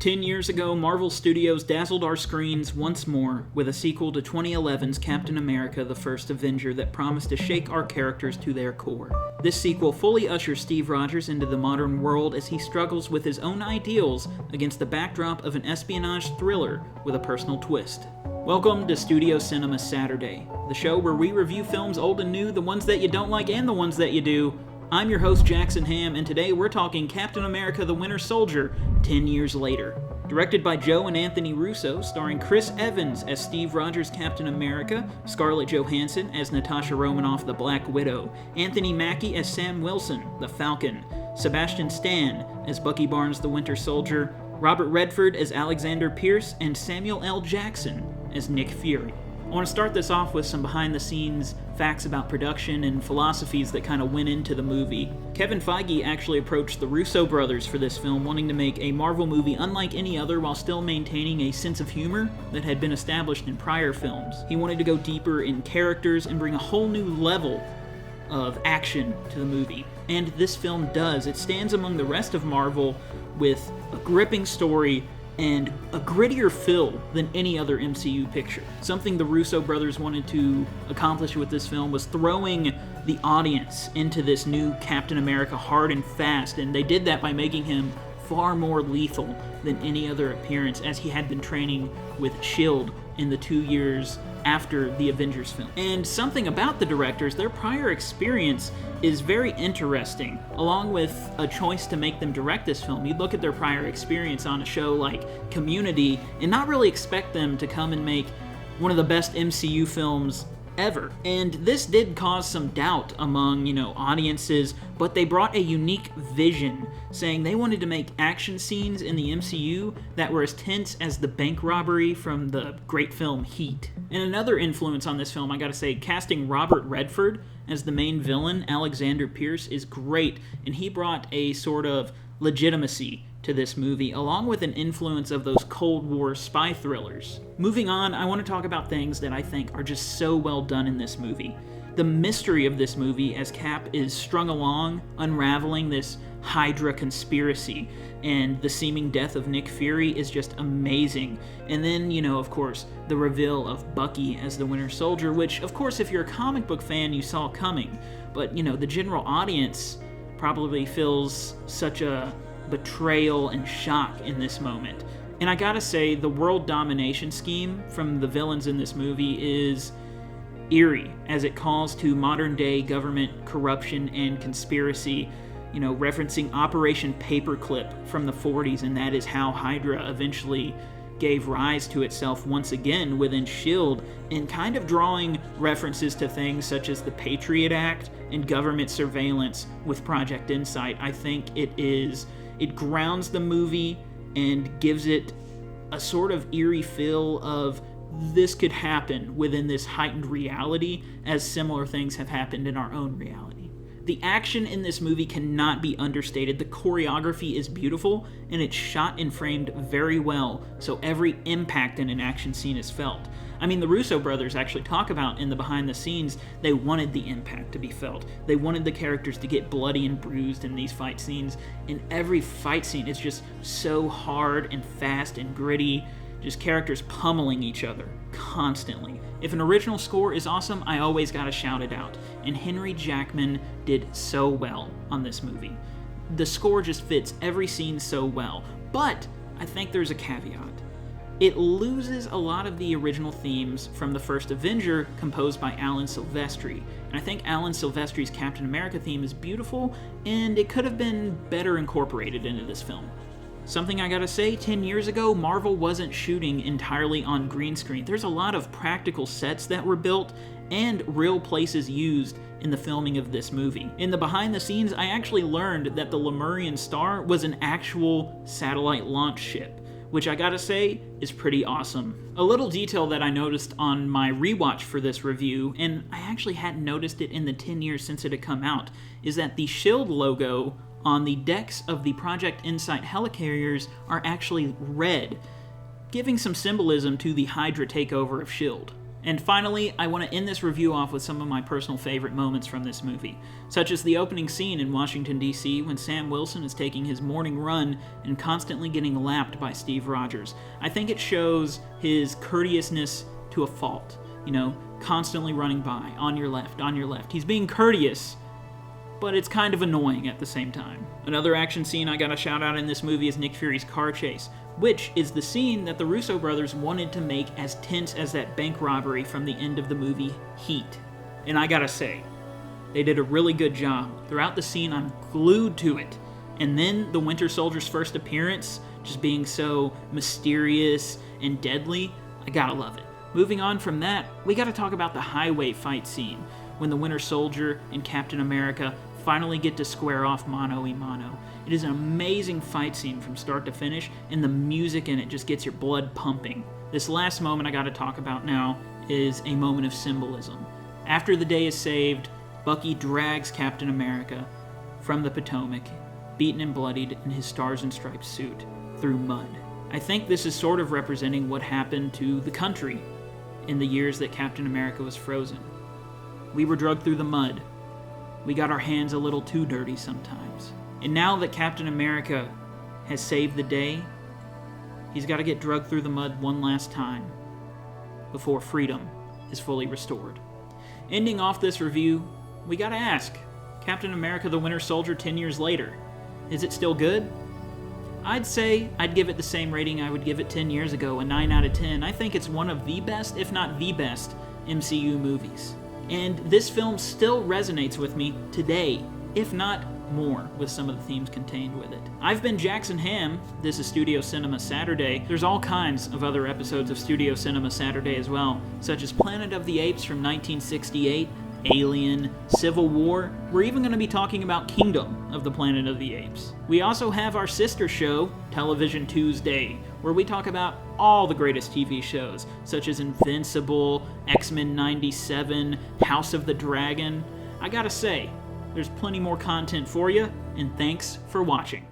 10 years ago, Marvel Studios dazzled our screens once more with a sequel to 2011's Captain America: The First Avenger that promised to shake our characters to their core. This sequel fully ushers Steve Rogers into the modern world as he struggles with his own ideals against the backdrop of an espionage thriller with a personal twist. Welcome to Studio Cinema Saturday, the show where we review films old and new, the ones that you don't like and the ones that you do. I'm your host, Jackson Hamm, and today we're talking Captain America: The Winter Soldier, 10 years later. Directed by Joe and Anthony Russo, starring Chris Evans as Steve Rogers' Captain America, Scarlett Johansson as Natasha Romanoff, the Black Widow, Anthony Mackie as Sam Wilson, the Falcon, Sebastian Stan as Bucky Barnes, the Winter Soldier, Robert Redford as Alexander Pierce, and Samuel L. Jackson as Nick Fury. I want to start this off with some behind-the-scenes facts about production and philosophies that kind of went into the movie. Kevin Feige actually approached the Russo brothers for this film, wanting to make a Marvel movie unlike any other while still maintaining a sense of humor that had been established in prior films. He wanted to go deeper in characters and bring a whole new level of action to the movie. And this film does. It stands among the rest of Marvel with a gripping story and a grittier feel than any other MCU picture. Something the Russo brothers wanted to accomplish with this film was throwing the audience into this new Captain America hard and fast, and they did that by making him far more lethal than any other appearance, as he had been training with S.H.I.E.L.D. in the 2 years after the Avengers film. And something about the directors, their prior experience is very interesting, along with a choice to make them direct this film. You'd look at their prior experience on a show like Community and not really expect them to come and make one of the best MCU films ever. And this did cause some doubt among, audiences, but they brought a unique vision, saying they wanted to make action scenes in the MCU that were as tense as the bank robbery from the great film Heat. And another influence on this film, I gotta say, casting Robert Redford as the main villain, Alexander Pierce, is great, and he brought a sort of legitimacy to this movie, along with an influence of those Cold War spy thrillers. Moving on, I want to talk about things that I think are just so well done in this movie. The mystery of this movie as Cap is strung along, unraveling this Hydra conspiracy, and the seeming death of Nick Fury is just amazing. And then, of course, the reveal of Bucky as the Winter Soldier, which, of course, if you're a comic book fan, you saw coming. But, the general audience probably feels such a betrayal and shock in this moment. And I gotta say, the world domination scheme from the villains in this movie is eerie, as it calls to modern day government corruption and conspiracy, referencing Operation Paperclip from the 40s, and that is how Hydra eventually gave rise to itself once again within S.H.I.E.L.D., and kind of drawing references to things such as the Patriot Act and government surveillance with Project Insight. I think it grounds the movie and gives it a sort of eerie feel of this could happen within this heightened reality, as similar things have happened in our own reality. The action in this movie cannot be understated. The choreography is beautiful, and it's shot and framed very well, so every impact in an action scene is felt. I mean, the Russo brothers actually talk about in the behind the scenes, they wanted the impact to be felt. They wanted the characters to get bloody and bruised in these fight scenes. In every fight scene, it's just so hard and fast and gritty, just characters pummeling each other constantly. If an original score is awesome, I always gotta shout it out. And Henry Jackman did so well on this movie. The score just fits every scene so well. But I think there's a caveat. It loses a lot of the original themes from the first Avenger, composed by Alan Silvestri. And I think Alan Silvestri's Captain America theme is beautiful, and it could have been better incorporated into this film. Something I gotta say, 10 years ago, Marvel wasn't shooting entirely on green screen. There's a lot of practical sets that were built and real places used in the filming of this movie. In the behind the scenes, I actually learned that the Lemurian Star was an actual satellite launch ship, which I gotta say is pretty awesome. A little detail that I noticed on my rewatch for this review, and I actually hadn't noticed it in the 10 years since it had come out, is that the S.H.I.E.L.D. logo on the decks of the Project Insight helicarriers are actually red, giving some symbolism to the Hydra takeover of S.H.I.E.L.D. And finally, I want to end this review off with some of my personal favorite moments from this movie, such as the opening scene in Washington, D.C. when Sam Wilson is taking his morning run and constantly getting lapped by Steve Rogers. I think it shows his courteousness to a fault, constantly running by, on your left, on your left. He's being courteous, but it's kind of annoying at the same time. Another action scene I gotta shout out in this movie is Nick Fury's car chase, which is the scene that the Russo brothers wanted to make as tense as that bank robbery from the end of the movie Heat. And I gotta say, they did a really good job. Throughout the scene, I'm glued to it. And then the Winter Soldier's first appearance, just being so mysterious and deadly, I gotta love it. Moving on from that, we gotta talk about the highway fight scene, when the Winter Soldier and Captain America finally get to square off mano-a-mano. It is an amazing fight scene from start to finish, and the music in it just gets your blood pumping. This last moment I gotta talk about now is a moment of symbolism. After the day is saved, Bucky drags Captain America from the Potomac, beaten and bloodied in his Stars and Stripes suit, through mud. I think this is sort of representing what happened to the country in the years that Captain America was frozen. We were drugged through the mud. We got our hands a little too dirty sometimes. And now that Captain America has saved the day, he's got to get drugged through the mud one last time before freedom is fully restored. Ending off this review, we got to ask, Captain America the Winter Soldier 10 years later, is it still good? I'd say I'd give it the same rating I would give it 10 years ago, a 9 out of 10. I think it's one of the best, if not the best, MCU movies. And this film still resonates with me today, if not more, with some of the themes contained with it. I've been Jackson Hamm. This is Studio Cinema Saturday. There's all kinds of other episodes of Studio Cinema Saturday as well, such as Planet of the Apes from 1968, Alien, Civil War. We're even going to be talking about Kingdom of the Planet of the Apes. We also have our sister show, Television Tuesday, where we talk about all the greatest TV shows, such as Invincible, X-Men 97, House of the Dragon. I gotta say, there's plenty more content for you, and thanks for watching.